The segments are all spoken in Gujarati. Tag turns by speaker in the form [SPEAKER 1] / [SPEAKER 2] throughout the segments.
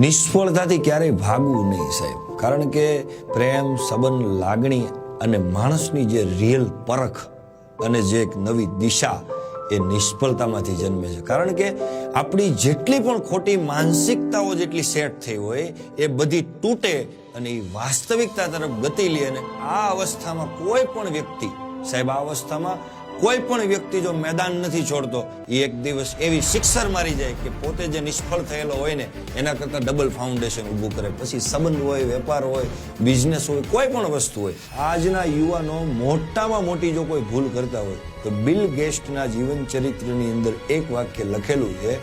[SPEAKER 1] નિષ્ફળતાથી ક્યારેય ભાગવું નહીં સાહેબ, કારણ કે પ્રેમ, સંબંધ, લાગણી અને માણસની જે રિયલ પરખ અને જે એક નવી દિશા એ નિષ્ફળતામાંથી જન્મે છે. કારણ કે આપણી જેટલી પણ ખોટી માનસિકતાઓ જેટલી સેટ થઈ હોય એ બધી તૂટે અને એ વાસ્તવિકતા તરફ ગતિ લે. અને આ અવસ્થામાં કોઈ પણ વ્યક્તિ સાહેબ, આ અવસ્થામાં કોઈ પણ વ્યક્તિ જો મેદાન નથી છોડતો, એ એક દિવસ એવી સિક્સર મારી જાય કે પોતે જે નિષ્ફળ થયેલો હોય ને એના કરતા ડબલ ફાઉન્ડેશન ઊભું કરે. પછી સંબંધ હોય, વેપાર હોય, બિઝનેસ હોય, કોઈ પણ વસ્તુ હોય. આજના યુવાનો મોટામાં મોટી જો કોઈ ભૂલ કરતા હોય તો બિલ ગેટ્સના જીવન ચરિત્રની અંદર એક વાક્ય લખેલું છે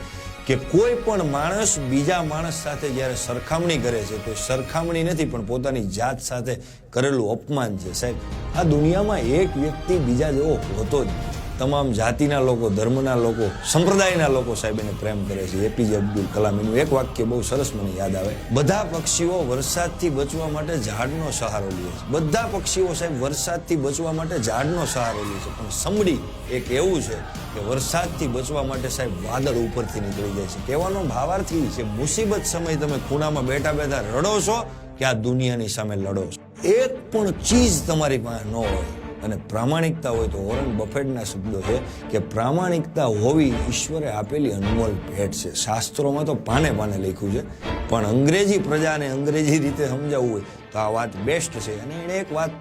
[SPEAKER 1] કે કોઈ પણ માણસ બીજા માણસ સાથે જ્યારે સરખામણી કરે છે તો સરખામણી નથી પણ પોતાની જાત સાથે કરેલું અપમાન છે. સાહેબ, આ દુનિયામાં એક વ્યક્તિ બીજા જેવો હોતો જ નથી. તમામ જાતિના લોકો, ધર્મના લોકો, સંપ્રદાયના લોકો સાહેબ એને પ્રેમ કરે છે. એપીજે અબ્દુલ કલામ, એનું એક વાક્ય બહુ સરસ મને યાદ આવે, બધા પક્ષીઓ વરસાદથી બચવા માટે ઝાડનો સહારો લે છે. બધા પક્ષીઓ સાહેબ વરસાદથી બચવા માટે ઝાડનો સહારો લે છે, પણ સમડી એક એવું છે કે વરસાદથી બચવા માટે સાહેબ વાદળ ઉપરથી નીકળી જાય છે. કહેવાનો ભાવાર્થ એ છે, મુસીબત સમય તમે ખૂણામાં બેઠા બેઠા રડો છો કે આ દુનિયાની સામે લડો છો. એક પણ ચીજ તમારી પાસે ન હોય અને પ્રામાણિકતા હોય તો વોરન બફેટના શબ્દો છે કે પ્રામાણિકતા હોવી ઈશ્વરે આપેલી અનમોલ ભેટ છે. શાસ્ત્રોમાં તો પાને પાને લખ્યું છે, પણ અંગ્રેજી પ્રજાને અંગ્રેજી રીતે સમજાવવું હોય તો આ વાત બેસ્ટ છે. અને એણે એક વાત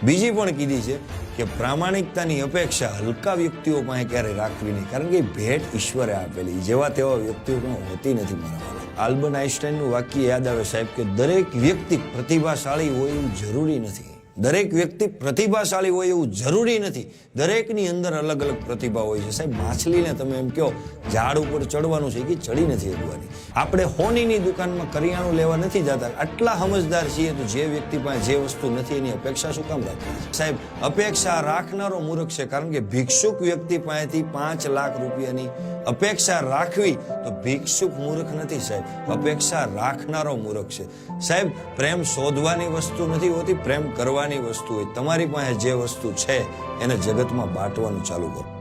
[SPEAKER 1] બીજી પણ કીધી છે કે પ્રામાણિકતાની અપેક્ષા હલકા વ્યક્તિઓ પાસે ક્યારેય રાખવી નહીં, કારણ કે ભેટ ઈશ્વરે આપેલી જેવા તેવા વ્યક્તિઓ પણ હોતી નથી. મારા આલ્બર્ટ આઇન્સ્ટાઈનનું વાક્ય યાદ આવે સાહેબ કે દરેક વ્યક્તિ પ્રતિભાશાળી હોય એવું જરૂરી નથી. દરેક વ્યક્તિ પ્રતિભાશાળી હોય એવું જરૂરી નથી. દરેકની અંદર અલગ અલગ પ્રતિભા હોય છે. સાહેબ, માછલીને તમે એમ કહો ઝાડ ઉપર ચડવાનું છે કે ચડી નથી શકવાની. આપણે હોનીની દુકાનમાં કરિયાણું લેવા નથી જતા. આટલા સમજદાર છીએ તો જે વ્યક્તિ પાસે જે વસ્તુ નથી એની અપેક્ષા શું કામ રાખવી? સાહેબ, અપેક્ષા રાખનારો મૂર્ખ છે, કારણ કે ભિક્ષુક વ્યક્તિ પાસેથી 5 લાખ રૂપિયાની અપેક્ષા રાખવી તો ભિક્ષુક મૂર્ખ નથી સાહેબ, અપેક્ષા રાખનારો મૂર્ખ છે. સાહેબ, પ્રેમ શોધવાની વસ્તુ નથી હોતી, પ્રેમ કરવાની વસ્તુ હોય. તમારી પાસે જે વસ્તુ છે એને જગતમાં બાંટવાનું ચાલુ કરો.